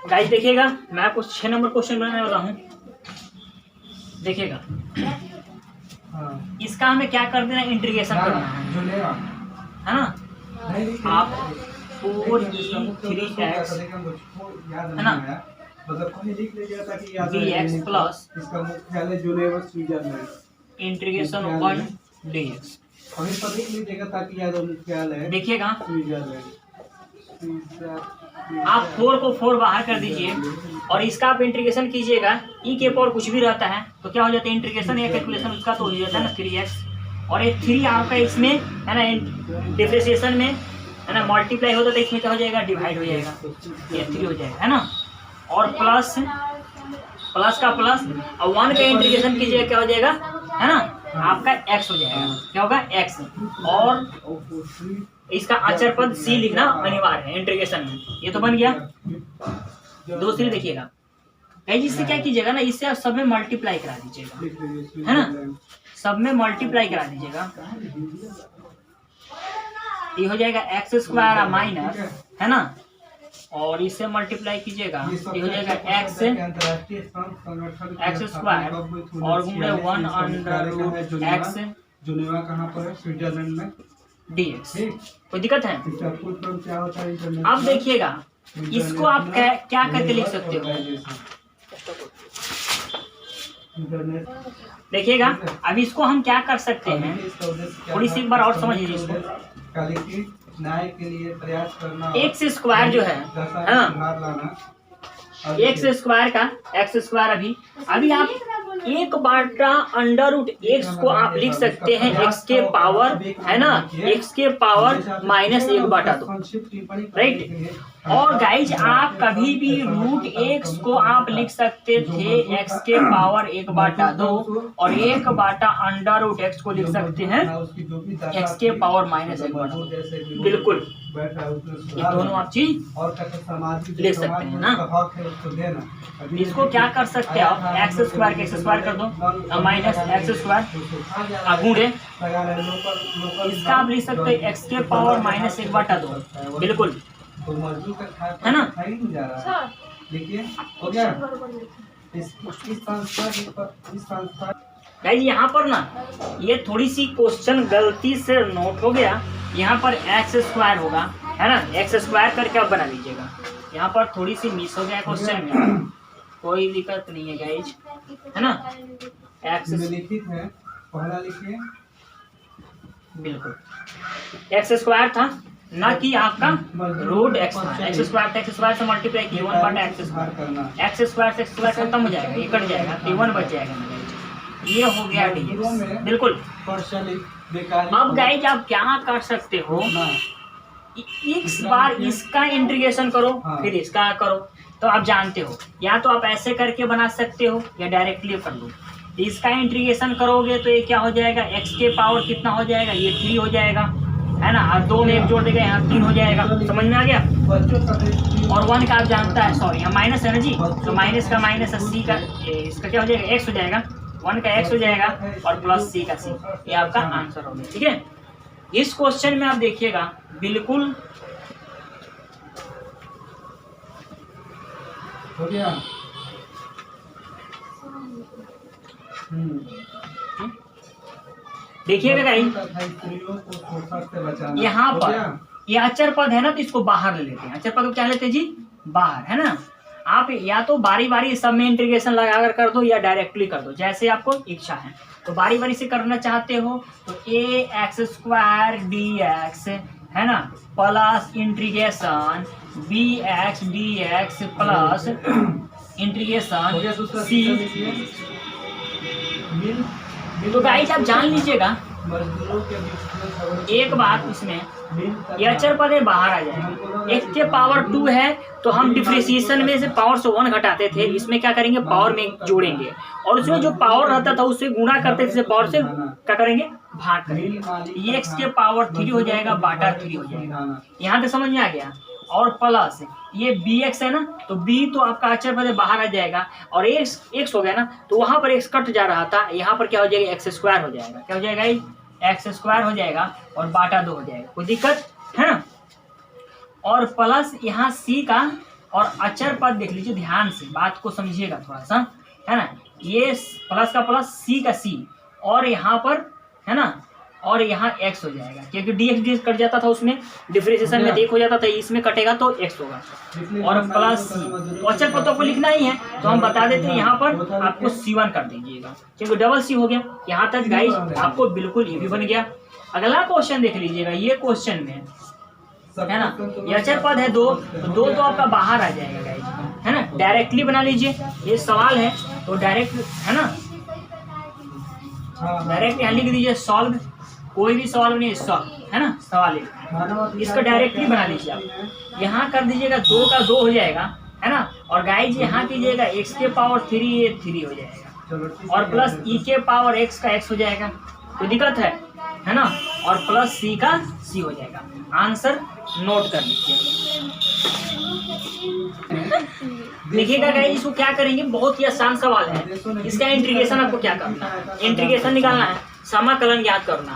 Guys देखिएगा, मैं आपको 6 नंबर क्वेश्चन बनाने वाला हूँ। देखिएगा, इसका हमें क्या कर देना, इंटीग्रेशन करना है ना। आप 4e3x है ना dx प्लस इसका मुख्यालय जुनेवा स्विट्जरलैंड इंटीग्रेशन 1 dx अभी पर लिख लीजिएगा ताकि याद हो मुख्यालय देखिएगा। स्विट्जरलैंड। आप 4 को 4 बाहर कर दीजिए और इसका आप इंटीग्रेशन कीजिएगा। ई के पावर कुछ भी रहता है तो क्या हो जाता है, इंटीग्रेशन या कैलकुलेशन उसका तो हो जाता है ना 3x, और ये 3 आपका इसमें है ना डिफरेंशिएशन में है ना मल्टीप्लाई होता है तो इसमें क्या हो जाएगा, डिवाइड हो जाएगा, ये 3 हो जाएगा है ना। और प्लस का प्लस और 1 का इंटीग्रेशन कीजिएगा, क्या हो जाएगा है ना, आपका x हो जाएगा। क्या होगा, x। और इसका अचर पद c लिखना अनिवार्य है इंटीग्रेशन में। ये तो बन गया। दूसरी देखिएगा गाइस, इससे क्या कीजिएगा ना, इससे आप सब में मल्टीप्लाई करा दीजिएगा है ना, सब में मल्टीप्लाई करा दीजिएगा। ये हो जाएगा एक्स स्क्वायर माइनस है ना, और इससे मल्टीप्लाई कीजिएगा, ये हो जाएगा एक्स स्क्वायर और गुणे 1/√x जुनेवा कहाँ पर है, स्विट्जरलैंड में, dx। कोई दिक्कत है? क्या होता है अब देखिएगा, इसको आप क्या करके लिख सकते हो, देखिएगा। अब इसको हम क्या कर सकते हैं, थोड़ी सी एक बार और समझिए इसको। न्याय के लिए प्रयास करना, एक्स स्क्वायर जो है एक्स स्क्वायर का एक्स स्क्वायर अभी आप 1/√x को आप लिख सकते हैं x के पावर है ना, x के पावर -1/2 राइट। और गाइज आप कभी भी √x को आप लिख सकते थे x के पावर 1/2 और 1/√x को लिख सकते हैं x के पावर -1/2। बिल्कुल, ये दोनों आप चीज लिख सकते हैं ना। इसको क्या कर सकते हैं आप, एक्स स्क्वायर के एक्स स्क्वायर कर दो माइनस एक्स स्क्वायर गुणे, इसका आप लिख सकते हैं एक्स के पावर -1/2। बिल्कुल है ना। देखिए हो गया। गाइस यहाँ पर ना ये थोड़ी सी क्वेश्चन गलती से नोट हो गया, यहाँ पर एक्स स्क्वायर होगा है ना, एक्स स्क्वायर करके आप बना लीजिएगा। यहाँ पर थोड़ी सी मिस हो गया क्वेश्चन में, कोई दिक्कत नहीं है गाइज है ना। एक्स लिखित है, पहला लिखिए, बिल्कुल एक्स स्क्वायर था ना कि आपका √x था। एक्स स्क्वायर था, एक्स स्क्वायर से मल्टीप्लाई किया 1/x स्क्वायर, एक्स स्क्वायर से एक्स स्क्वायर खत्म हो जाएगा, ये कट जाएगा तो 1 बच जाएगा ना गाइज। ये हो गया dx। बिल्कुल। अब गाइज आप क्या कर सकते हो, एक बार इसका इंटीग्रेशन करो फिर इसका करो, तो आप जानते हो या तो आप ऐसे करके बना सकते हो या डायरेक्टली कर लो। इसका इंटीग्रेशन करोगे तो ये क्या हो जाएगा, x के पावर कितना हो जाएगा, ये 3 हो जाएगा है ना, और 2 में 1 जोड़ देगा यहाँ 3 हो जाएगा। समझ में आ गया। और 1 का आप जानता है, सॉरी यहाँ माइनस है ना जी, तो माइनस का माइनस c का इसका क्या हो जाएगा, x हो जाएगा, 1 का x हो जाएगा और प्लस c का c। ये आपका आंसर हो गया। ठीक है, इस क्वेश्चन में आप देखिएगा बिल्कुल हो गया। देखिएगा गाइस, यहाँ पर ये अचर पद है ना, तो इसको बाहर ले लेते हैं। अचर पद को क्या लेते हैं जी, बाहर है ना। आप या तो बारी बारी सब में इंटीग्रेशन लगाकर कर दो या डायरेक्टली कर दो, जैसे आपको इच्छा है। तो बारी बारी से करना चाहते हो तो ax² dx है ना plus integration bx dx plus integration c। तो गाइस आप जान लीजिएगा एक बात, इसमें ये अचर पद बाहर आ जाएगा। x के पावर 2 है तो हम डिफरेंशिएशन में से पावर से 1 घटाते थे, इसमें क्या करेंगे, पावर में जोड़ेंगे, और उसमें जो पावर रहता था उससे गुणा करते थे, पावर से क्या करेंगे, भाग करेंगे। ये x के पावर 3 हो जाएगा, बाटा 3 हो जाएगा। यहाँ तक समझ में आ गया। और प्लस ये bx है ना, तो b तो आपका अचर पद बाहर आ जाएगा, और x हो गया ना, तो वहां पर x कट जा रहा था, यहाँ पर क्या हो जाएगा, x स्क्वायर हो जाएगा। क्या हो जाएगा, x स्क्वायर हो जाएगा और बाटा 2 हो जाएगा। कोई दिक्कत है ना। और प्लस यहाँ सी का, और अचर पद देख लीजिए ध्यान से, बात को समझिएगा थोड़ा सा, है ना। ये प्लस का प्लस, सी का सी, और यहाँ पर है ना, और यहाँ एक्स हो जाएगा, क्योंकि डी कट जाता था उसमें, डिफरेंशिएशन में एक हो जाता था, इसमें कटेगा तो एक्स होगा, और प्लस सी। तो अचर पद तो आपको लिखना ही है, तो हम बता देते हैं यहाँ पर आपको C1 कर दीजिएगा, क्योंकि डबल सी हो गया। यहाँ तक गाइस आपको बिल्कुल ये भी बन गया। अगला क्वेश्चन देख लीजिएगा, ये क्वेश्चन में है ना, ये अचर पद है 2, तो 2 तो आपका बाहर आ जाएगा गाइस, है ना। डायरेक्टली बना लीजिए, ये सवाल है तो डायरेक्ट, है ना, डायरेक्ट यहाँ लिख दीजिए सॉल्व, कोई भी सवाल नहीं, सॉल्व, है ना, सवाल है, इसका डायरेक्टली बना लीजिए आप। यहाँ कर दीजिएगा 2 का 2 हो जाएगा, है ना, और गाइस यहाँ कीजिएगा x के पावर 3 ये 3 हो जाएगा, और प्लस e के पावर x का x हो जाएगा, कोई दिक्कत है ना, और प्लस c का c हो जाएगा। आंसर नोट कर लीजिए, देखिएगा गाइस इसको क्या करेंगे, बहुत ही आसान सवाल है। इसका इंटीग्रेशन आपको क्या करना है, इंटीग्रेशन निकालना है, समाकलन याद करना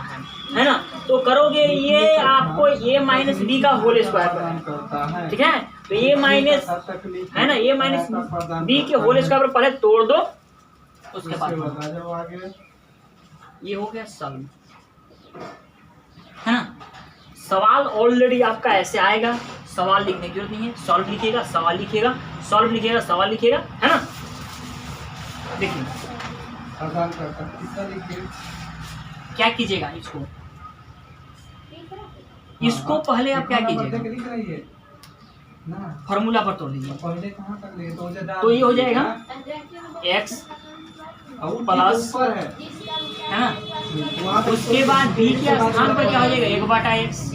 है ना। तो करोगे ये आपको a माइनस बी का होल स्क्वायर, ठीक है, तो a माइनस, है ना, a माइनस बी के होल स्क्वायर पहले तोड़ दो, उसके बाद ये हो गया सॉल्व, है ना। सवाल ऑलरेडी आपका ऐसे आएगा, सवाल लिखने की जरूरत नहीं है, सॉल्व लिखिएगा, सवाल लिखिएगा, सॉल्व लिखिएगा, सवाल लिखिएगा, है ना। देखिए क्या कीजिएगा, इसको पहले आप क्या कीजिएगा, फॉर्मूला पर तोड़ लीजिए, तो ये हो जाएगा x प्लस, है ना, उसके बाद b के स्थान पर क्या हो जाएगा 1/x,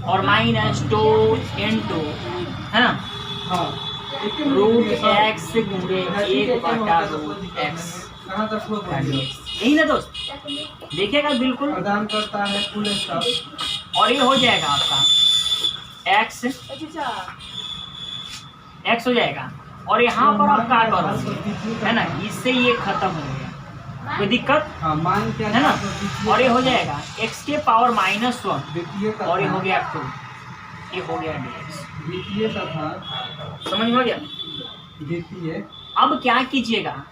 और माइनस 2 है ना, रूट x गुणे 1/√x, यही ना दोस्त, देखिएगा बिल्कुल प्रदान करता है कुल स्टॉक, और ये हो जाएगा आपका x हो जाएगा, और यहाँ पर आप क्या करोगे, है ना, इससे ये खत्म हो गया, कोई दिक्कत है ना, और ये हो जाएगा x के पावर -1, और ये हो गया 2, ये हो गया dx, समझ में आ गया। अब क्या कीजिएगा,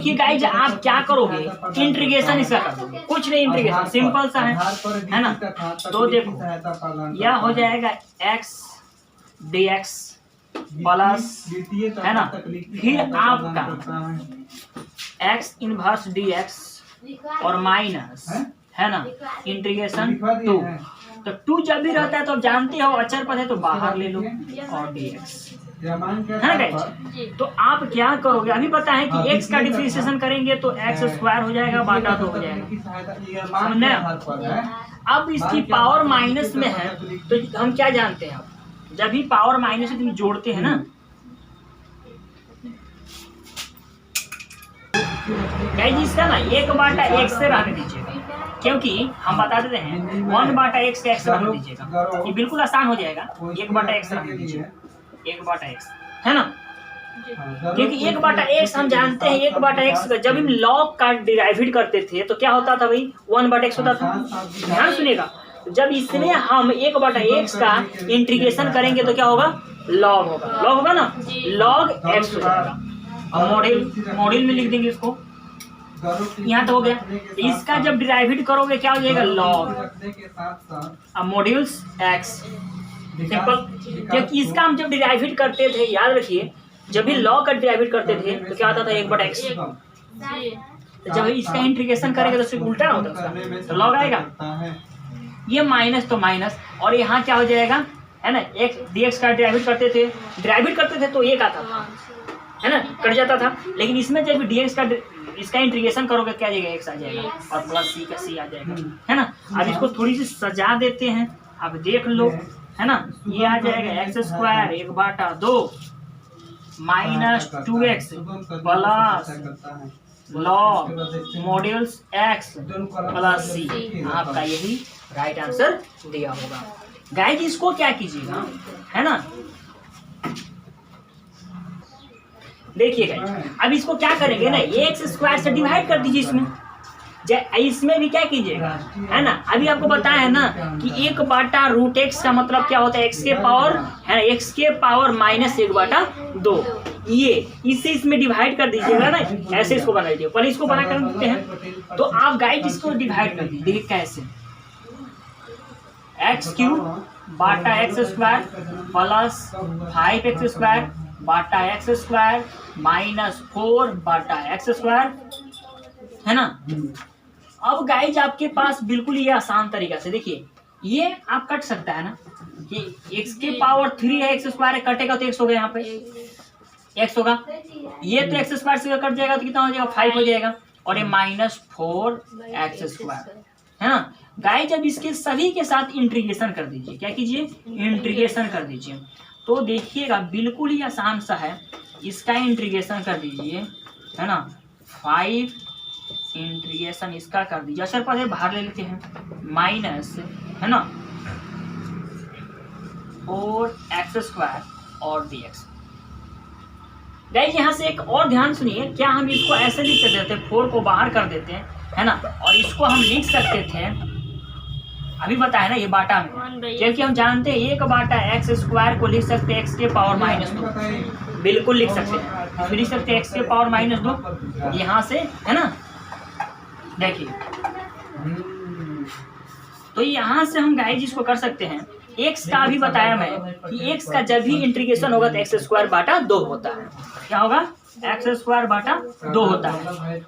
कि गाइज आप क्या करोगे, इंटीग्रेशन इसका कर दोगे, कुछ नहीं, इंटीग्रेशन सिंपल सा है ना। तो देखो यह हो जाएगा x dx प्लस, है ना, फिर आपका x इनवर्स dx और माइनस, है ना, इंटीग्रेशन 2, तो 2 जब भी रहता है तो आप जानते हो अचर पद है तो बाहर ले लो, और dx, है ना गाइस। तो आप क्या करोगे, अभी पता है कि x का डिफरेंशिएशन करेंगे तो x स्क्वायर हो जाएगा, बाटा 2 हो जाएगा, समझना। अब इसकी पावर माइनस में है तो हम क्या जानते हैं, जब भी पावर माइनस से तुम जोड़ते हैं ना गाइस, इसका ना 1/x से रहने दीजिएगा, क्योंकि हम बता देते हैं 1/x का x रहने दीजिएगा, ये बिल्कुल आसान हो जाएगा, 1/x रहने दीजिएगा, 1/x, है ना, क्योंकि 1/x हम जानते हैं, 1/x का जब हम लॉग का डिराइवेट करते थे तो क्या होता था भाई, 1/x होता था। ध्यान सुनिएगा, जब इसमें हम 1/x का इंटीग्रेशन करेंगे तो क्या होगा, लॉग होगा, लॉग होगा ना, लॉग x हो जाएगा, और मॉड्यूल में लिख देंगे इसको, यहाँ तो हो गया। इसका जब डिराइवेट करोगे क्या हो जाएगा, लॉग, अब मॉड्यूल्स x, सिंपल, क्योंकि इसका हम जब डिराइवेट करते थे, याद रखिए, जब भी लॉग का डिराइवेट करते थे तो क्या आता था 1/x, जब इसका इंटीग्रेशन करेंगे तो सिर्फ उल्टा होता है, तो लॉग आएगा, ये माइनस तो माइनस, और यहाँ क्या हो जाएगा, है ना, x dx का डिराइवेट करते थे तो 1 आता था, है ना, कट जाता था, लेकिन इसमें जब dx का इसका इंटीग्रेशन करोगे क्या आ जाएगा, x आ जाएगा, और प्लस c का c आ जाएगा, है ना। अब इसको थोड़ी सी सजा देते हैं, अब देख लो, है ना, ये आ जाएगा x² 1/2 minus 2x plus log modules x plus c, आपका यही राइट आंसर दिया होगा। गाइस इसको क्या कीजिएगा, है ना, देखिए गाइस, अब इसको क्या करेंगे ना, x² से डिवाइड कर दीजिए इसमें, इसमें भी क्या कीजिएगा, है ना, अभी आपको बताया है ना कि 1/√x का मतलब क्या होता है, x के पावर, है ना, x के पावर -1/2, ये इसे इसमें डिवाइड कर दीजिएगा ना, ऐसे इसको बना दीजिए। पहले इसको बना कर देते हैं, तो आप गाइड इसको डिवाइड कर दीजिए, देखिए कैसे, x³ बाटा x² प्लस 5x² बाटा x² -4 बाटा x², है ना। अब गाइज आपके पास बिल्कुल ये आसान तरीका से देखिए, ये आप कट सकता है ना कि x के पावर 3 है, x² है, कटेगा तो x हो गया, यहाँ पे x होगा, ये तो x² से कट जाएगा तो कितना हो जाएगा, 5 हो जाएगा, और ये -4x², है ना। गाइज अब इसके सभी के साथ इंटीग्रेशन कर दीजिए, क्या कीजिए, इंटीग्रेशन कर दीजिए, तो देखिएगा बिल्कुल ही आसान सा है, इसका इंटीग्रेशन कर दीजिए, है ना, 5 इंटीग्रेशन इसका कर दीजिए, अच्छा पहले बाहर ले लेते हैं, माइनस, है ना, 4x² और dx। गाइस यहाँ से एक और ध्यान सुनिए, क्या हम इसको ऐसे लिख देते हैं, 4 को बाहर कर देते हैं, है ना, और इसको हम लिख सकते थे, अभी बताया ना ये बाटा में, क्योंकि हम जानते हैं 1/x² को लिख सकते हैं x के पावर -2, बिल्कुल लिख सकते हैं, फिर लिख सकते हैं x के पावर -2 यहाँ से, है ना, देखिए, तो यहाँ से हम गाइज इसको कर सकते हैं, x का भी बताया मैं कि x का जब भी इंटीग्रेशन होगा तो x²/2 होता है, क्या होगा, x²/2 होता है,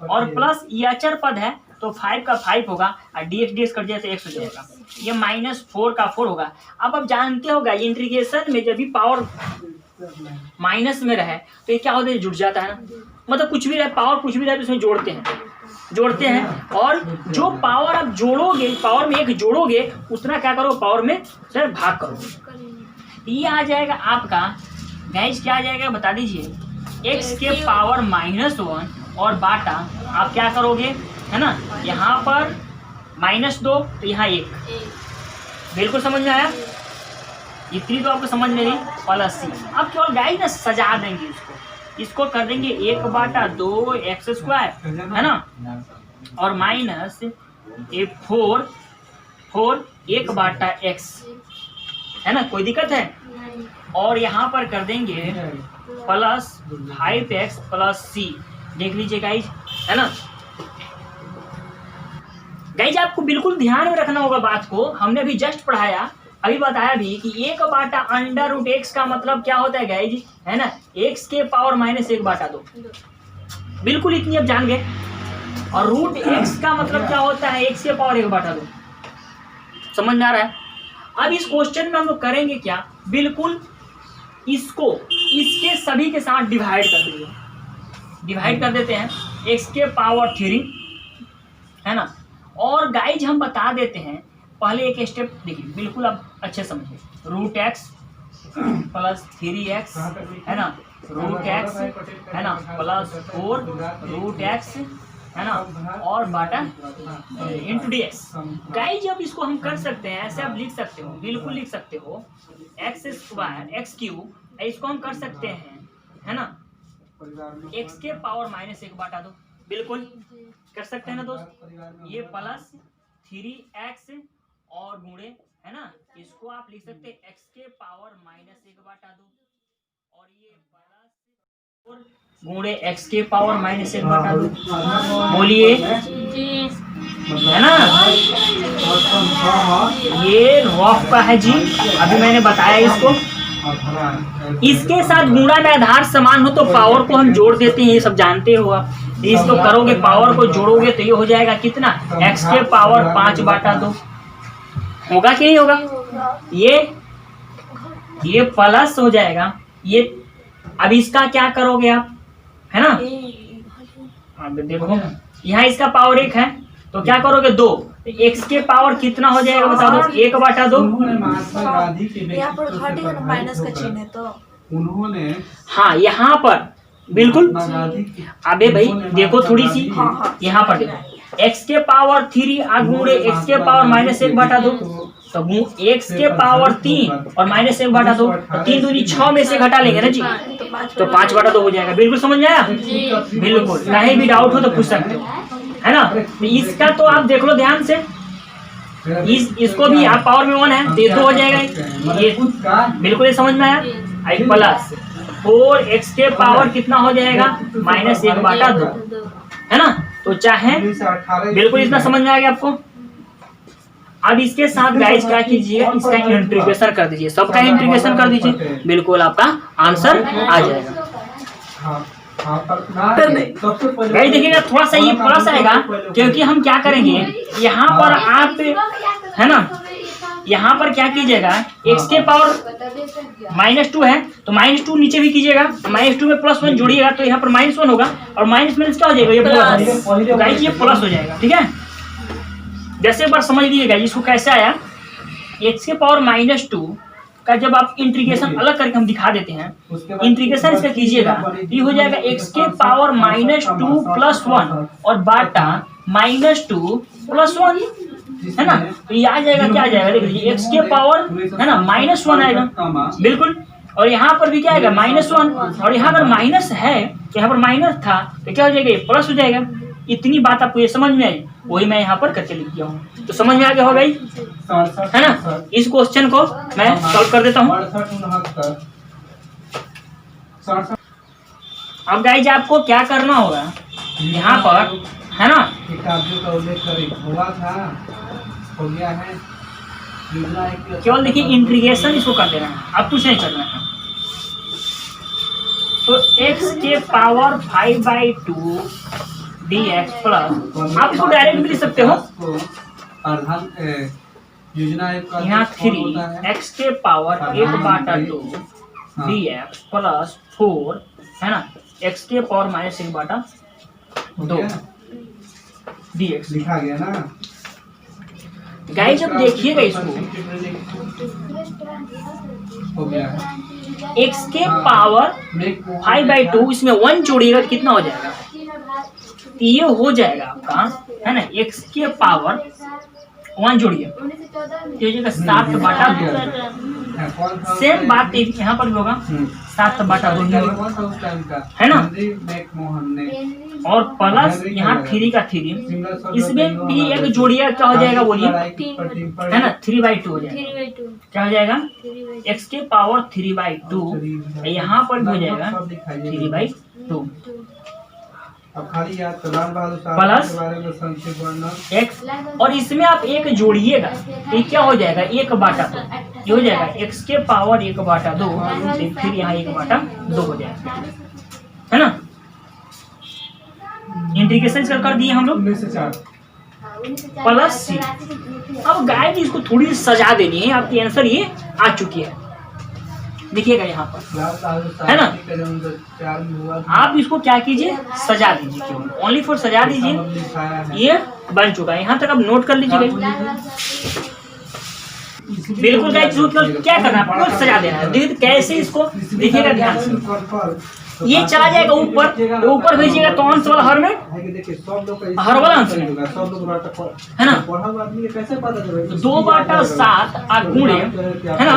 और प्लस ये अचर पद है तो 5 का 5 होगा, और dx कट जाए तो x हो जाएगा, ये -4 का 4 होगा। अब आप जानते होगा इंटीग्रेशन में जब भी पावर माइनस में रहे तो ये क्या होता है, जुड़ जाता है ना, मतलब कुछ भी रहे, पावर कुछ भी रहे तो इसमें जोड़ते हैं, और जो पावर आप जोड़ोगे, पावर में 1 जोड़ोगे उतना क्या करो, पावर में सर भाग करो, ये आ जाएगा आपका गाइस, क्या आ जाएगा बता दीजिए, x के पावर -1 और बाटा आप क्या करोगे, है ना, यहाँ पर -2 तो यहाँ 1, बिल्कुल समझ में आया, इतनी तो आपको समझ में नहीं, प्लस c, अब केवल गाइस ना सजा देंगे इसको कर देंगे 1/2x², है ना, और माइनस 4 1/x, है ना, कोई दिक्कत है, और यहाँ पर कर देंगे प्लस 5x प्लस c, देख लीजिए गाइज, है ना। गाइज आपको बिल्कुल ध्यान में रखना होगा बात को, हमने अभी जस्ट पढ़ाया, अभी बताया भी कि 1/√x का मतलब क्या होता है गाइज, है ना, x के पावर -1/2, बिल्कुल इतनी अब जान गए, और √x का मतलब क्या होता है, x के पावर 1/2, समझ में आ रहा है। अब इस क्वेश्चन में हम लोग करेंगे क्या, बिल्कुल इसको इसके सभी के साथ डिवाइड कर देंगे, डिवाइड कर देते हैं, x के पावर 3, है ना, और गाइज हम बता देते हैं, पहले एक स्टेप देखिए, बिल्कुल आप अच्छे समझिए, √x प्लस 3x, है ना, √x, है ना, प्लस 4 √x, है ना, और बाटा इंटू dx। गाइज जब इसको हम कर सकते हैं, ऐसे आप लिख सकते हो, बिल्कुल लिख सकते हो, x² इसको हम कर सकते हैं, है ना, x के पावर -1/2, बिल्कुल कर सकते हैं ना दोस्त, ये प्लस 3x और गुणे, है ना, इसको आप लिख सकते हैं x के पावर -1/2, और ये प्लस गुणे x के पावर -1/2, बोलिए, है ना, ये रॉफ का है जी, अभी मैंने बताया इसको, इसके साथ गुणा में आधार समान हो तो पावर को हम जोड़ देते हैं, ये सब जानते हो आप, इसको करोगे पावर को जोड़ोगे तो ये हो जाएगा कितना, x के पावर 5/2, होगा कि नहीं होगा, ये प्लस हो जाएगा, ये अब इसका क्या करोगे आप, है ना, अब देखो यहाँ इसका पावर 1 है तो क्या करोगे 2, x के पावर कितना हो जाएगा बता दो, 1/2, यहाँ पर घटेगा ना, माइनस का चिन्ह है तो उन्होंने, हाँ यहाँ पर बिल्कुल, अबे भाई देखो थोड़ी सी, यहाँ पर देखो x के पावर 3 गुणे x के पावर -1/2, तो x के पावर 3 और -1/2, तो 3 दूनी 6 में से घटा लेंगे ना जी, तो 5/2 हो जाएगा, बिल्कुल समझ में आया, बिल्कुल, कहीं भी डाउट हो तो पूछ सकते हो, है ना। तो इसका तो आप देख लो ध्यान से, इसको भी आप पावर में 1 है तो ये 2 हो जाएगा, ये बिल्कुल ये समझ में आया। आई प्लस 4x के पावर कितना हो जाएगा -1/2, है ना। तो चाहे बिल्कुल इतना समझ में आ गया आपको। अब इसके साथ गाइस क्या कीजिएगा, इसका इंटीग्रेशन कर दीजिए, सबका इंटीग्रेशन कर दीजिए, बिल्कुल आपका आंसर आ जाएगा। गाइस देखिएगा थोड़ा सा ये प्लस आएगा, क्योंकि हम क्या करेंगे यहाँ पर आप, है ना, यहाँ पर क्या कीजिएगा, x के पावर -2 है तो -2 नीचे भी कीजिएगा, -2 में +1 जोड़िएगा तो यहाँ पर -1 होगा, और माइनस क्या हो जाएगा, ये प्लस, तो गाइस ये प्लस हो जाएगा। ठीक है, जैसे एक बार समझ लीजिएगा इसको कैसे आया। x के पावर -2 का जब आप इंटीग्रेशन अलग करके हम दिखा देते हैं, इंटीग्रेशन इसका कीजिएगा, ये हो जाएगा x के पावर -2 + 1 और बाटा -2 + 1, है ना। तो ये आ जाएगा, क्या आ जाएगा देख लीजिए, x के पावर, है ना, -1 आएगा बिल्कुल, और यहाँ पर भी क्या आएगा -1, और यहाँ अगर माइनस है तो यहाँ पर माइनस था तो क्या हो जाएगा, ये प्लस हो जाएगा। इतनी बात आपको ये समझ में आई, वही मैं यहाँ पर करके लिख दिया हूँ, तो समझ में आ गया होगा, है ना। इस क्वेश्चन को मैं सॉल्व कर देता हूँ। अब गाइज आपको क्या करना होगा यहाँ पर, है ना, केवल देखिए इंटीग्रेशन इसको कर देना है, अब कुछ नहीं करना है। तो x के पावर 5/2 dx प्लस, आप इसको डायरेक्ट भी लिख सकते हो, यहाँ 3x के पावर 1/2 dx प्लस 4, है ना, x के पावर -1/2 dx लिखा गया ना। गाइस जब देखिएगा इसको, हो गया x के पावर 5/2 इसमें 1 जोड़िएगा तो कितना हो जाएगा, ये हो जाएगा आपका, है ना, x के पावर 1 जोड़िए तो हो जाएगा 7/2। सेम बात यहाँ पर भी होगा, 7/2 है ना, और प्लस यहाँ 3 का 3, इसमें भी एक जोड़िया क्या हो जाएगा बोलिए, है ना, 3/2 हो जाएगा, क्या हो जाएगा, x के पावर 3/2, यहाँ पर भी हो जाएगा 3/2 प्लस x, और इसमें आप एक जोड़िएगा तो क्या हो जाएगा 1/2, ये हो जाएगा x के पावर 1/2, फिर यहाँ 1/2 हो जाएगा, है ना। इंटीग्रेशन कर दिए हम लोग, प्लस c। अब गाइस इसको थोड़ी सजा देनी है, आपकी आंसर ये आ चुकी है, देखिएगा यहाँ पर, है ना। आप इसको क्या कीजिए, सजा दीजिए, केवल ओनली फॉर सजा दीजिए, ये बन चुका है। यहाँ तक आप नोट कर लीजिएगा, बिल्कुल गाइस क्या करना है, आपको सजा देना है। देखिए कैसे इसको देखिएगा ध्यान से, ये चला जाएगा ऊपर भेजिएगा तो अंश वाला हर में, हर वाला अंश में, है ना, 2/7 गुणे, है ना,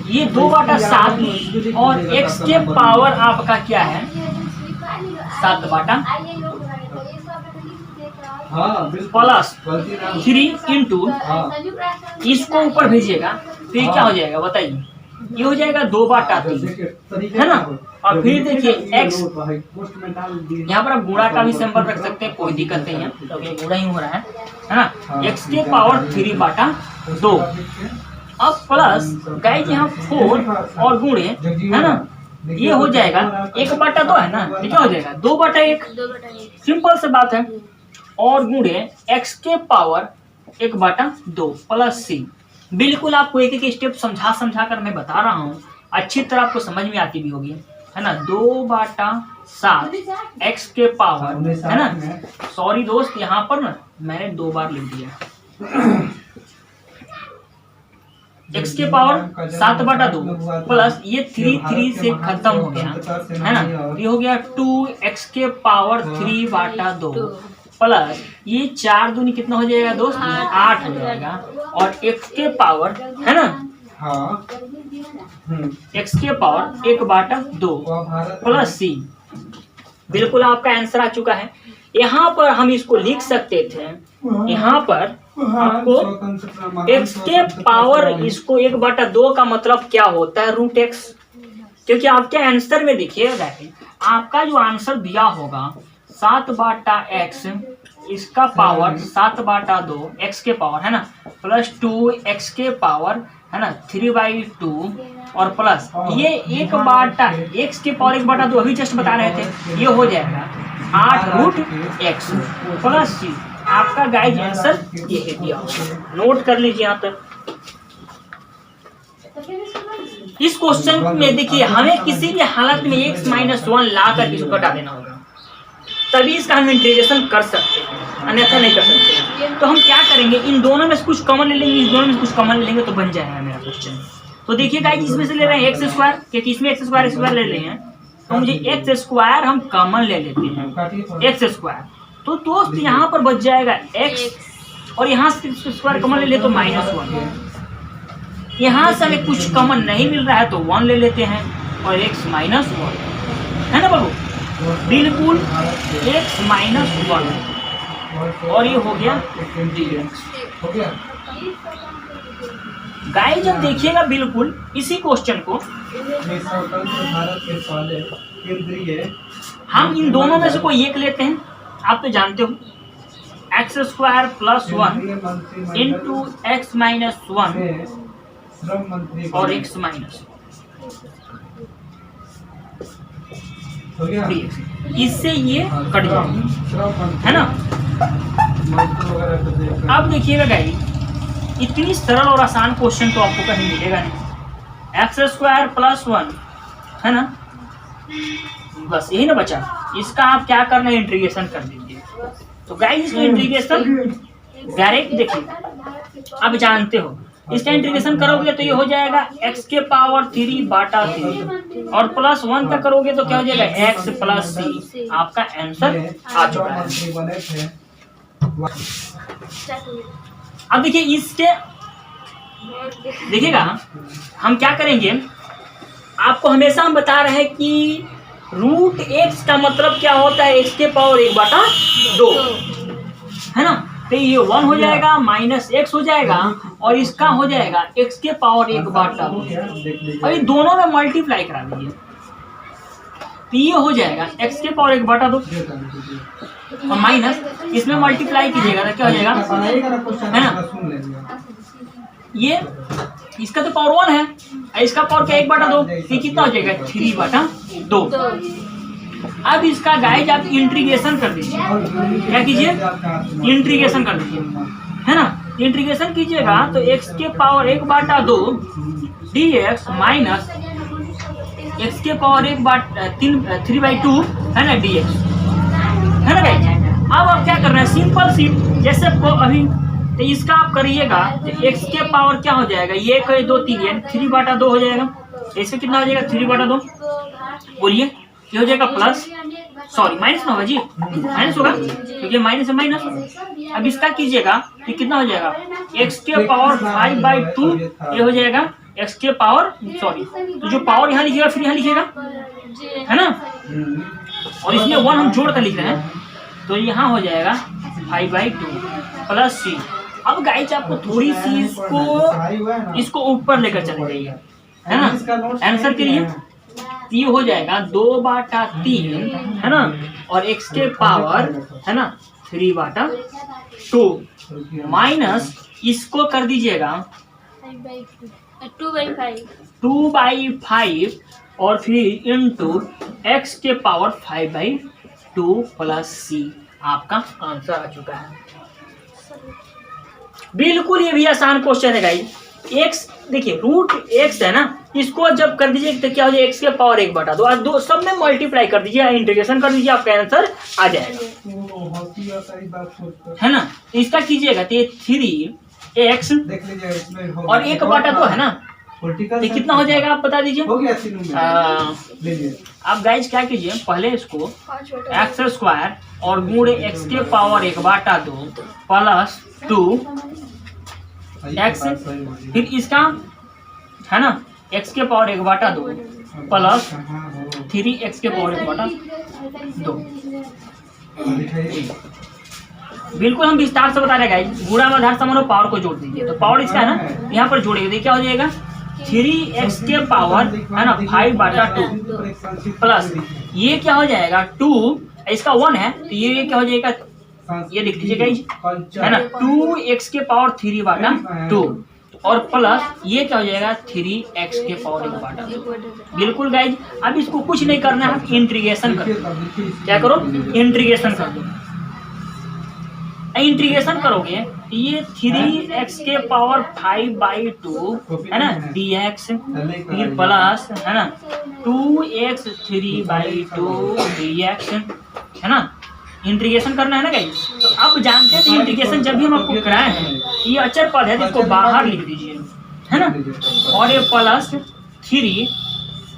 ये 2/7 और x के पावर आपका क्या है 7/, प्लस 3 इंटू, इसको ऊपर भेजिएगा तो ये क्या हो जाएगा बताइए, ये हो जाएगा 2/3, है ना। और फिर देखिए x, यहाँ पर आप गुणा का भी सिंबल रख सकते हैं, कोई दिक्कत नहीं है, क्योंकि तो गुणा ही हो रहा है ना, x के पावर 3/2, अब प्लस गाइस यहाँ 4 और गुणे, है ना, ये हो जाएगा 1/2 है ना, ये क्या हो जाएगा 2/1, सिंपल से बात है, और गुणे x के पावर 1/2 प्लस c। बिल्कुल आपको एक एक स्टेप समझा कर मैं बता रहा हूँ, अच्छी तरह आपको समझ में आती भी होगी, है ना। 2/7 x के पावर, है ना, सॉरी दोस्त यहाँ पर ना मैंने 2 बार लिख दिया, x के पावर 7/2 प्लस ये 3 से खत्म हो गया, है ना, ये हो गया 2x के पावर 3/2 प्लस ये 4 दूनी कितना हो जाएगा दोस्त, 8 हो जाएगा, और x के पावर, है ना, x के पावर 1/2 प्लस c। बिल्कुल आपका आंसर आ चुका है। यहाँ पर हम इसको लिख सकते थे, यहाँ पर आपको x के पावर इसको 1/2 का मतलब क्या होता है √x, क्योंकि आपके आंसर में देखिएगा आपका जो आंसर दिया होगा 7/x, इसका पावर 7/2 x के पावर है ना, प्लस 2x के पावर है ना 3/2 और प्लस ये 1/x के पावर 1/2 अभी जस्ट बता रहे थे, ये हो जाएगा 8√x प्लस c। आपका गाइस आंसर ये है दिया, नोट कर लीजिए यहाँ तक। इस क्वेश्चन में देखिए हमें किसी भी हालत में x-1 ला कर इसको घटा देना होगा, तभी इसका हम इंटीग्रेशन कर सकते हैं, अन्यथा नहीं कर सकते। तो हम क्या करेंगे, इन दोनों में से कुछ कॉमन ले लेंगे, इस दोनों में से कुछ कॉमन ले लेंगे तो बन जाएगा मेरा क्वेश्चन। तो देखिए गाइस इसमें से ले रहे हैं x², क्योंकि इसमें x² ले रहे हैं तो मुझे x² हम कॉमन ले लेते हैं x²। तो दोस्त यहाँ पर बच जाएगा x और यहाँ से x² कॉमन ले ले तो -1। यहाँ से हमें कुछ कॉमन नहीं मिल रहा है तो 1 ले लेते हैं और x -1 है ना बाबू, बिल्कुल x-1 और ये हो गया dx। गाइस जब देखिएगा बिल्कुल इसी क्वेश्चन को स्वतंत्र भारत के पहले केंद्रीय हम इन दोनों में से कोई एक लेते हैं, आप तो जानते हो x² + 1 इंटू x -1 श्रम मंत्री और x माइनस हो गया, इससे ये कट जाएगा श्रम मंत्री है ना। वगैरह को देख अब देखिएगा गाइस इतनी सरल और आसान क्वेश्चन तो आपको कहीं मिलेगा नहीं। x² + 1 है ना, बस यही ना बचा, इसका आप क्या करना है इंटीग्रेशन कर दीजिए। तो गाइस इसका इंटीग्रेशन डायरेक्ट देखिए आप जानते हो, इसका इंटीग्रेशन करोगे तो ये हो जाएगा x के पावर 3/3 और प्लस 1 का करोगे तो क्या हो जाएगा x + c। आपका आंसर आ चुका है। अब देखिए इसके देखिएगा हम क्या करेंगे, आपको हमेशा हम बता रहे हैं कि √x का मतलब क्या होता है, x के पावर 1/2 है ना। तो ये 1 हो जाएगा -x हो जाएगा और इसका हो जाएगा x के पावर 1/2 और ये दोनों में मल्टीप्लाई करा दीजिए तो ये हो जाएगा x के पावर 1/2 और माइनस इसमें मल्टीप्लाई कीजिएगा तो क्या हो जाएगा है ना, ये इसका तो पावर 1 है और इसका पावर क्या 1/2, ये कितना हो जाएगा 3/2। अब इसका गाइस आप इंटीग्रेशन कर दीजिए, क्या कीजिए इंटीग्रेशन कर दीजिए है ना। इंटीग्रेशन कीजिएगा तो x के पावर 1/2 dx माइनस x के पावर 3/2 है ना dx है ना गाइस। अब आप क्या करना है, सिंपल सी जैसे अभी तो इसका आप करिएगा तो x के पावर क्या हो जाएगा, ये 1 2 3 यानी 3/2 हो जाएगा। इससे कितना हो जाएगा 3/2 बोलिए, ये हो जाएगा प्लस, सॉरी माइनस ना होगा जी, माइनस होगा क्योंकि माइनस है माइनस। अब इसका कीजिएगा तो कितना हो जाएगा x के पावर 5/2, ये हो जाएगा x के पावर सॉरी, तो जो पावर यहाँ लिखिएगा फिर यहाँ लिखिएगा है ना, और इसमें 1 हम जोड़ कर लिख रहे हैं तो यहाँ हो जाएगा 5/2 प्लस c। अब गाइस आपको थोड़ी सी इसको ऊपर लेकर चले जाइए है ना आंसर के लिए, ये हो जाएगा 2/3 है ना और x के पावर है ना 3/2 माइनस इसको कर दीजिएगा 2/5 और फिर इंटू x के पावर 5/2 प्लस c। आपका आंसर आ चुका है। बिल्कुल ये भी आसान क्वेश्चन है गाइस। x देखिए √x है ना, इसको जब कर दीजिए तो क्या हो जाएगा x के पावर 1/2 और दो सब में मल्टीप्लाई कर दीजिए, इंटीग्रेशन कर दीजिए, आपका आंसर आ जाएगा है ना। इसका कीजिएगा तो ये 3x और 1/2 है ना, ये कितना हो जाएगा आप बता दीजिए। आप गाइस क्या कीजिए, पहले इसको x² और गुणे x के पावर 1/2 प्लस 2x फिर इसका है ना x के पावर 1/2 प्लस 3x के पावर 1/2 दिखाइए। बिल्कुल हम विस्तार से बता रहे गाइस। गुणा में आधार समान हो, पावर को जोड़ दीजिए। तो पावर इसका है ना, यहाँ पर जोड़ेंगे क्या हो जाएगा 3x के पावर है ना 5/2 प्लस ये क्या हो जाएगा 2, इसका 1 है तो ये क्या हो जाएगा, ये लिख दीजिए गाइस है ना 2x के पावर 3/2 और प्लस ये क्या हो जाएगा 3x के पावर 1/2। बिल्कुल गाइस, अब इसको कुछ नहीं करना है, इंटीग्रेशन कर दो। क्या करो, इंटीग्रेशन कर दो। इंटीग्रेशन करोगे तो ये 3x के पावर 5/2 है ना dx फिर प्लस है ना 2x 3/2 dx है ना। इंटीग्रेशन करना है ना गाइस। तो अब जानते हैं तो इंटीग्रेशन जब भी हम आपको कराए हैं ये अचर पद है तो इसको बाहर लिख दीजिए है ना, और ये प्लस 3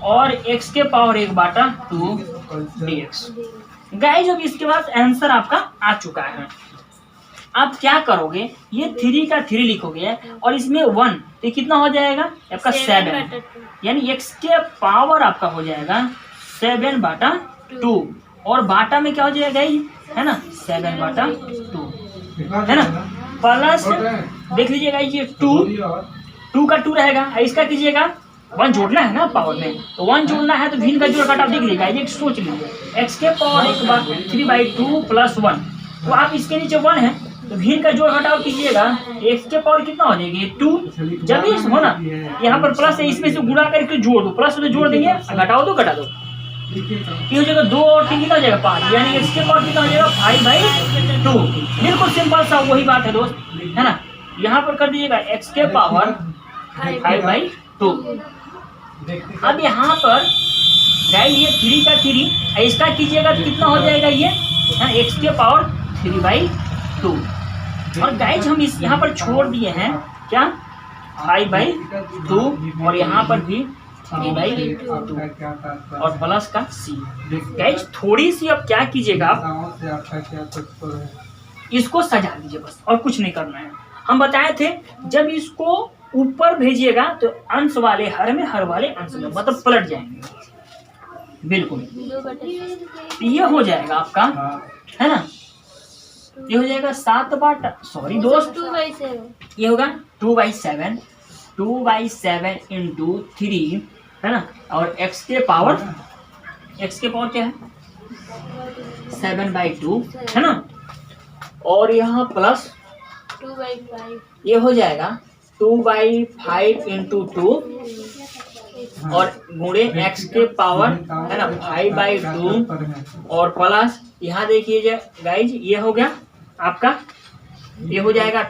और x के पावर 1/2 dx। गाइस अब इसके बाद आंसर आपका आ चुका है। आप क्या करोगे, ये 3 का 3 लिखोगे और इसमें 1 तो कितना हो जाएगा आपका 7, यानी x के पावर आपका हो जाएगा 7/2 और बाटा में क्या हो जाएगा है ना 7/2 है ना, प्लस देख लीजिएगा ये 2 का 2 रहेगा। इसका कीजिएगा 1 जोड़ना है ना पावर में, तो 1 जोड़ना है तो भिन्न का जोड़ घटाव देख लीजिएगा। ये सोच लीजिए x के पावर 3/2 प्लस 1, तो आप इसके नीचे 1 है तो भिन्न का जोड़ घटाव कीजिएगा, x के पावर कितना हो जाएगी 2। जब ये हो ना यहाँ पर प्लस है, इसमें से गुणा करके जोड़ दो, प्लस तो जोड़ देंगे, घटाओ तो घटा दो, ये हो जाएगा 2 और 3 कितना हो जाएगा 5, यानी x के पावर कितना हो जाएगा 5/2। बिल्कुल सिंपल सा वही बात है दोस्त है ना। यहाँ पर कर दीजिएगा x के पावर 5/2। अब यहाँ पर गाइस ये 3 का 3 इसका कीजिएगा तो कितना हो जाएगा ये x के पावर 3/2 और गाइस हम इस यहाँ पर छोड़ दिए हैं क्या 5/2 और यहाँ पर भी 3/2 और प्लस का c। गाइस थोड़ी सी अब क्या कीजिएगा आप इसको सजा दीजिए बस, और कुछ नहीं करना है। हम बताए थे जब इसको ऊपर भेजिएगा तो अंश वाले हर में, हर वाले अंश में, मतलब पलट जाएंगे। बिल्कुल ये हो जाएगा आपका है ना, ये हो जाएगा 7/, सॉरी दोस्त ये होगा 2/7 इंटू 3 है ना, और x के पावर क्या है 7/2 है ना, और यहाँ प्लस 2/5 ये हो जाएगा 2/5 इंटू 2 और गुणे x के पावर है ना 5/2 और प्लस यहाँ देखिए गाइज ये हो गया आपका, ये हो जाएगा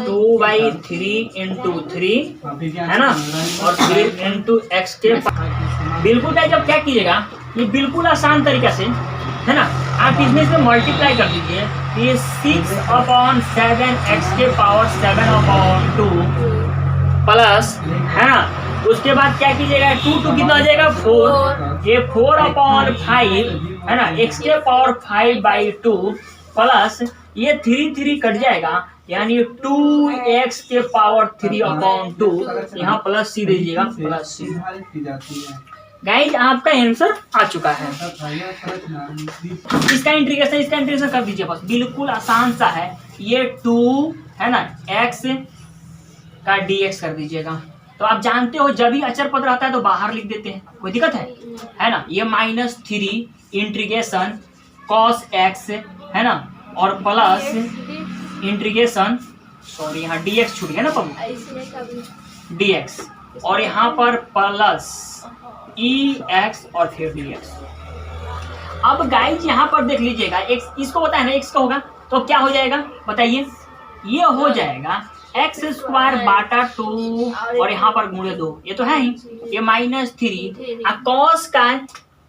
2/3 इंटू 3 है ना, और फिर इंटू x के। बिल्कुल गाइज अब क्या कीजिएगा, ये बिल्कुल आसान तरीका से है ना, आप इसमें से मल्टीप्लाई कर दीजिए, ये 6/7 x के पावर 7/2 प्लस है ना, उसके बाद क्या कीजिएगा 2 कितना हो जाएगा 4, ये 4/5 है ना x के पावर 5/2 प्लस ये 3 कट जाएगा, यानी 2x के पावर 3/2 यहाँ प्लस c दीजिएगा प्लस c। गाइज आपका आंसर आ चुका है। इसका इंटीग्रेशन कर दीजिए बस, बिल्कुल आसान सा है। ये 2 है ना x का dx कर दीजिएगा। तो आप जानते हो जब भी अचर पद रहता है तो बाहर लिख देते हैं, कोई दिक्कत है ना। ये -3 इंटीग्रेशन cos x है ना, और प्लस इंटीग्रेशन सॉरी यहाँ dx छूट गया ना पब dx, और यहाँ पर प्लस ex और फिर dx। अब गाइज यहाँ पर देख लीजिएगा x इसको बताया ना x का होगा तो क्या हो जाएगा बताइए, ये हो जाएगा x² 2 और यहाँ पर गुणे 2, ये तो है ही, ये -3 cos का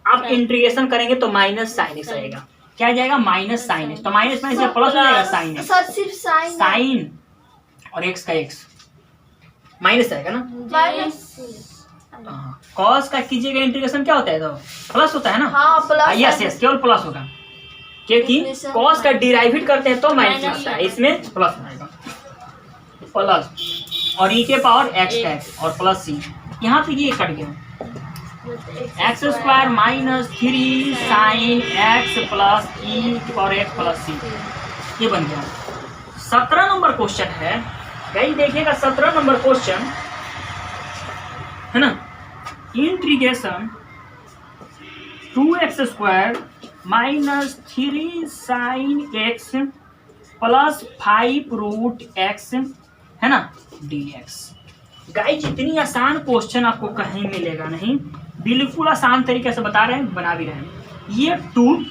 आप इंटीग्रेशन करेंगे तो माइनस साइन एक्स आएगा। क्या जाएगा माइनस साइन एक्स, तो माइनस में से प्लस हो जाएगा साइन एक्स, सर सिर्फ साइन और एक्स का एक्स माइनस आएगा ना, माइनस कॉस का कीजिएगा इंटीग्रेशन क्या होता है तो प्लस होता है ना। हाँ प्लस यस केवल प्लस होगा, क्योंकि कॉस का डिराइव करते हैं तो माइनस आता है, इसमें प्लस आएगा प्लस और ई के पावर एक्स का एक्स और प्लस सी। यहाँ पे ये कट गया x square minus 3 sine x plus e⁴x+c, ये बन गया। 17 नंबर क्वेश्चन है गाइस, देखिएगा 17 नंबर क्वेश्चन है ना, integration 2x² minus 3 sine x plus 5√x है ना dx। गाइस इतनी आसान क्वेश्चन आपको कहीं मिलेगा नहीं, बिल्कुल आसान तरीके से बता रहे हैं, बना भी रहे हैं। ये 2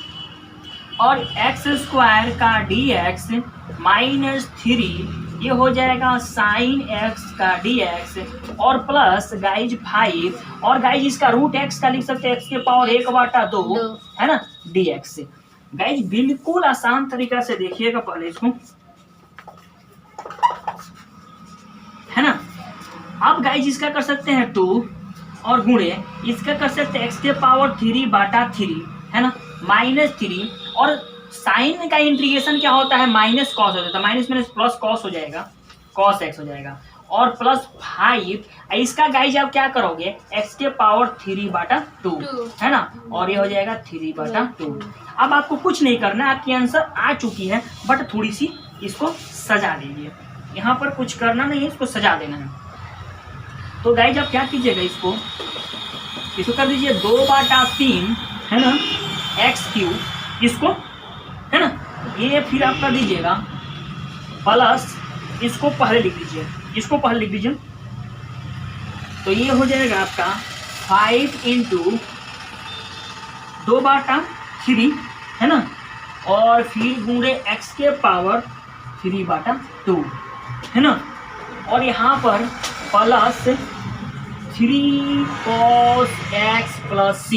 और x² का dx माइनस 3 ये हो जाएगा साइन x का dx और प्लस गाइज 5 और गाइज इसका रूट x का लिख सकते हैं x के पावर 1/2 है ना dx से। गाइज बिल्कुल आसान तरीका से देखिएगा पहले इसको, है ना। अब गाइज इसका कर सकते हैं 2 और गुणे इसका कर सकते हैं x के पावर 3/3 है ना माइनस 3 और साइन का इंटीग्रेशन क्या होता है माइनस कॉस हो जाता है, माइनस माइनस प्लस कॉस हो जाएगा, कॉस एक्स हो जाएगा और प्लस 5 इसका गाइज आप क्या करोगे x के पावर 3/2 है ना और ये हो जाएगा 3/2। अब आपको कुछ नहीं करना है, आपकी आंसर आ चुकी है, बट थोड़ी सी इसको सजा दीजिए, यहाँ पर कुछ करना नहीं है, इसको सजा देना है। तो गाइज आप क्या कीजिएगा, इसको कर दीजिए 2/3 है ना x3 इसको है ना, ये फिर आप कर दीजिएगा प्लस इसको पहले लिख दीजिए, इसको पहले लिख दीजिए, तो ये हो जाएगा आपका 5 × 2/3 है ना और फिर गुणे x के पावर 3/2 है ना और यहाँ पर plus 3 cos x + c।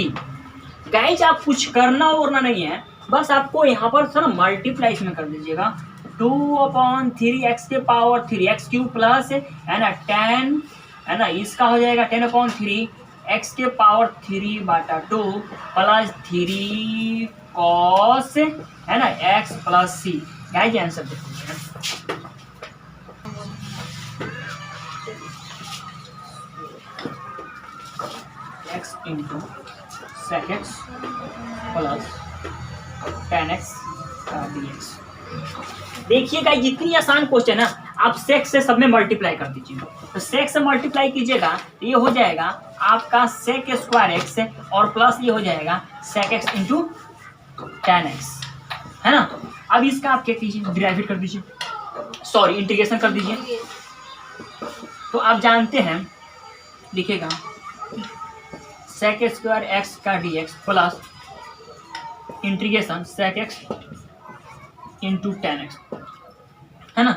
Guys आप कुछ करना और नहीं है, बस आपको यहाँ पर सर मल्टीप्लाई इसमें कर दीजिएगा 2/3 x के पावर 3 x³ प्लस है ना 10 है ना, इसका हो जाएगा 10/3 x के पावर 3/2 प्लस 3 cos है ना x + c। गाइज आंसर देखिए x × sec x plus 10x dx। देखिएगा जितनी आसान क्वेश्चन है आप सेक से सब में मल्टीप्लाई कर दीजिए, तो सेक से मल्टीप्लाई कीजिएगा तो ये हो जाएगा आपका sec² x और प्लस ये हो जाएगा sec x × 10x है ना। अब इसका आप क्या कीजिए डिराइव कर दीजिए, सॉरी इंटीग्रेशन कर दीजिए। तो आप जानते हैं लिखेगा sec² x का dx plus integration sec x × 10x है ना,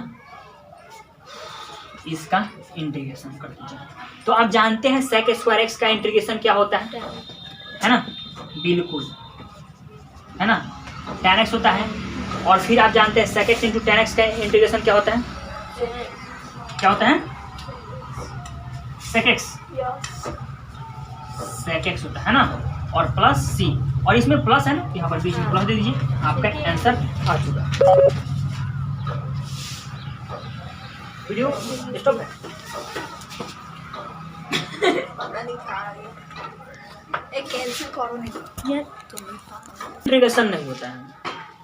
इसका इंटीग्रेशन कर दीजिए। तो आप जानते हैं sec² x का इंटीग्रेशन क्या होता है ना, बिल्कुल है ना 10x होता है और फिर आप जानते हैं sec x × 10x का इंटीग्रेशन क्या होता है, क्या होता है sec x होता है ना और प्लस c और इसमें प्लस है ना, यहाँ पर बीच में प्लस दे दीजिए, आपका आंसर आ चुका। वीडियो स्टॉप है। इंटीग्रेशन नहीं होता है,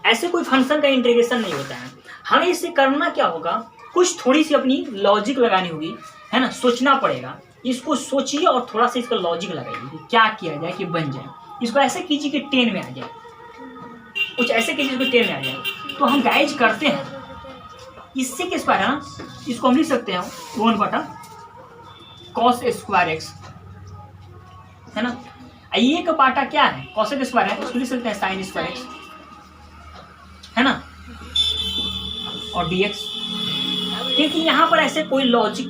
ऐसे कोई फंक्शन का इंटीग्रेशन नहीं होता है। हमें इससे करना क्या होगा, कुछ थोड़ी सी अपनी लॉजिक लगानी होगी है ना, सोचना पड़ेगा। इसको सोचिए और थोड़ा सा इसका लॉजिक लगाइए क्या किया जाए कि बन जाए। इसको ऐसे कीजिए कि 10 में आ जाए, कुछ ऐसे कीजिए कि 10 में आ जाए। तो हम गाइज करते हैं इससे के स्क्वायर है ना, इसको हम लिख सकते हैं 1/cos² x है ना, ये का बाटा क्या है cos² है, इसको लिख सकते हैं sin² x है ना और dx, क्योंकि यहाँ पर ऐसे कोई लॉजिक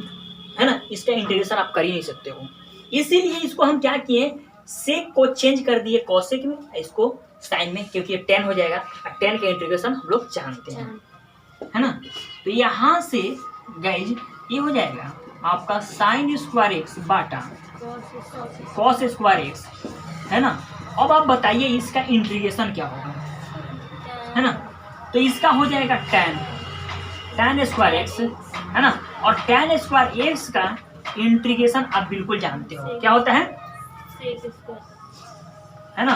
है ना, इसका इंटीग्रेशन आप कर ही नहीं सकते हो। इसीलिए इसको हम क्या किए, सेक को चेंज कर दिए कॉसेक में, इसको साइन में, क्योंकि 10 हो जाएगा। 10 का इंटीग्रेशन हम लोग जानते हैं है ना। तो यहाँ से गाइज ये हो जाएगा आपका sin² x बाटा cos² x है ना। अब आप बताइए इसका इंटीग्रेशन क्या होगा है ना, तो इसका हो जाएगा tan² x है ना और tan² x का इंटीग्रेशन आप बिल्कुल जानते हो क्या होता है सेक स्क्वायर है ना।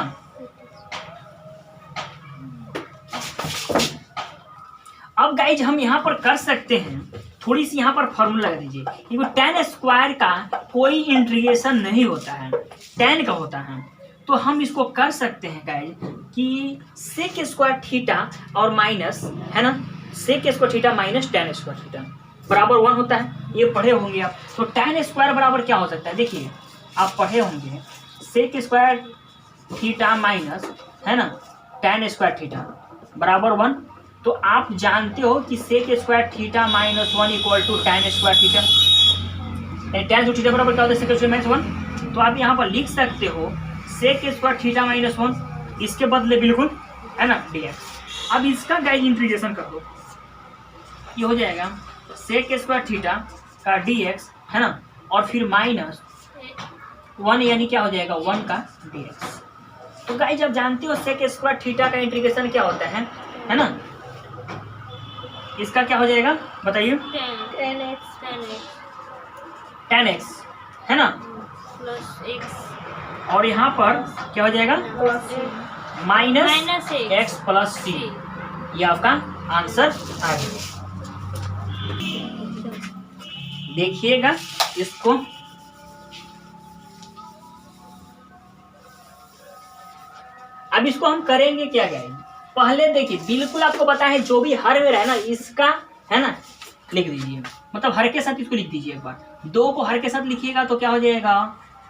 अब गाइज हम यहाँ पर कर सकते हैं, थोड़ी सी यहाँ पर फॉर्मूला लगा दीजिए, क्योंकि tan स्क्वायर का कोई इंटीग्रेशन नहीं होता है, tan का होता है। तो हम इसको कर सकते हैं गाइज कि सेक स्क्वायर थीटा और माइनस, है ना, sec square theta minus tan square theta बराबर 1 होता है। ये पढ़े होंगे आप। तो tan स्क्वायर बराबर क्या हो सकता है, देखिए आप पढ़े होंगे, सेक स्क्वायर थीटा माइनस, है ना, tan स्क्वायर थीटा बराबर 1। तो आप जानते हो कि sec square theta minus 1 equal to tan square theta. tan theta बराबर क्या होता है, सेक स्क्वायर माइनस 1। तो आप यहाँ पर लिख सकते हो सेक स्क्वायर थीटा माइनस 1, इसके बदले बिल्कुल, है ना, dx। अब इसका गाइस इंटीग्रेशन कर दो, ये हो जाएगा सेक स्क्वायर थीटा का dx, है ना, और फिर माइनस 1 यानी क्या हो जाएगा 1 का dx। तो गाइस जब जानते हो सेक स्क्वायर थीटा का इंटीग्रेशन क्या होता है ना, इसका क्या हो जाएगा बताइए, tan x, है ना, प्लस एक्स और यहाँ पर क्या हो जाएगा माइनस माइनस एक्स प्लस सी। ये आपका आंसर आ गया। देखिएगा इसको, अब इसको हम करेंगे क्या करेंगे, पहले देखिए बिल्कुल आपको पता है जो भी हर में है ना इसका, है ना, लिख दीजिए, मतलब हर के साथ इसको लिख दीजिए। एक बार 2 को हर के साथ लिखिएगा तो क्या हो जाएगा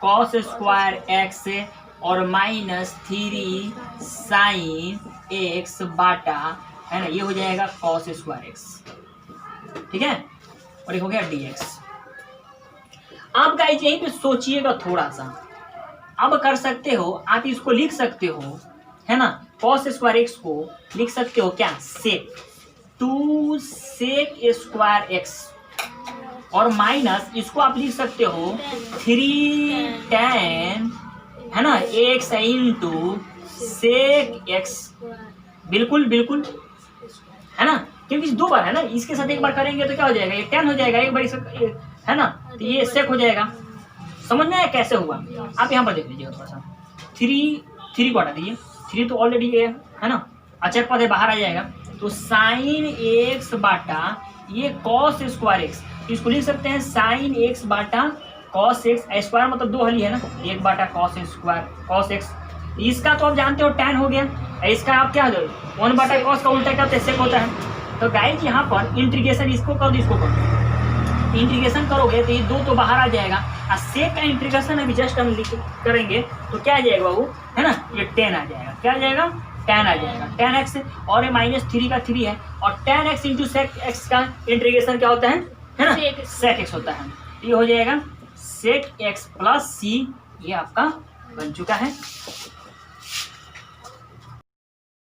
कॉस स्क्वायर एक्स और माइनस 3 साइन एक्स बाटा, है ना, ये हो जाएगा कॉस स्क्वायर एक्स, ठीक है, और ये हो गया dx। आप गाइस यहीं पे सोचिएगा थोड़ा सा, अब कर सकते हो आप इसको लिख सकते हो, है ना, कॉस स्क्वायर एक्स को लिख सकते हो क्या सेक 2 सेक स्क्वायर एक्स, और माइनस इसको आप लिख सकते हो 3 tan, है ना, एक्स इंटू सेक एक्स। बिल्कुल बिल्कुल, है ना, क्योंकि 2 बार है ना, इसके साथ एक बार करेंगे तो क्या हो जाएगा, ये tan हो जाएगा, एक बार है ना, तो ये सेक हो जाएगा। समझ में आया कैसे हुआ। आप यहाँ पर देख लीजिएगा थोड़ा सा, 3 को हटा दीजिए, 3 तो ऑलरेडी है ना, अचर पद है बाहर आ जाएगा, तो साइन एक्स बाटा ये कॉस स्क्वायर एक्स, इसको लिख सकते हैं साइन एक्स बाटा कॉस एक्स, स्क्वायर मतलब 2 हली है ना, 1 बाटा कॉस स्क्वायर कॉस एक्स। इसका तो आप जानते हो tan हो गया, इसका आप क्या हो जाएगा 1 बाटा कॉस का उल्टा क्या होता है सेक होता है। तो गाइस यहाँ पर इंटीग्रेशन इसको कर दो, इसको कर दो, इंटीग्रेशन करोगे तो ये 2 तो बाहर आ जाएगा, और सेक का इंटीग्रेशन अभी जस्ट हम करेंगे तो क्या आ जाएगा बाबू, है ना, ये tan आ जाएगा, क्या आ जाएगा tan आ जाएगा, tan x, और ये माइनस 3 का 3 है, और tan x into sec x का इंटीग्रेशन क्या होता है ना, सेक एक्स होता है। ये हो जाएगा सेक एक्स प्लस सी, ये आपका बन चुका है।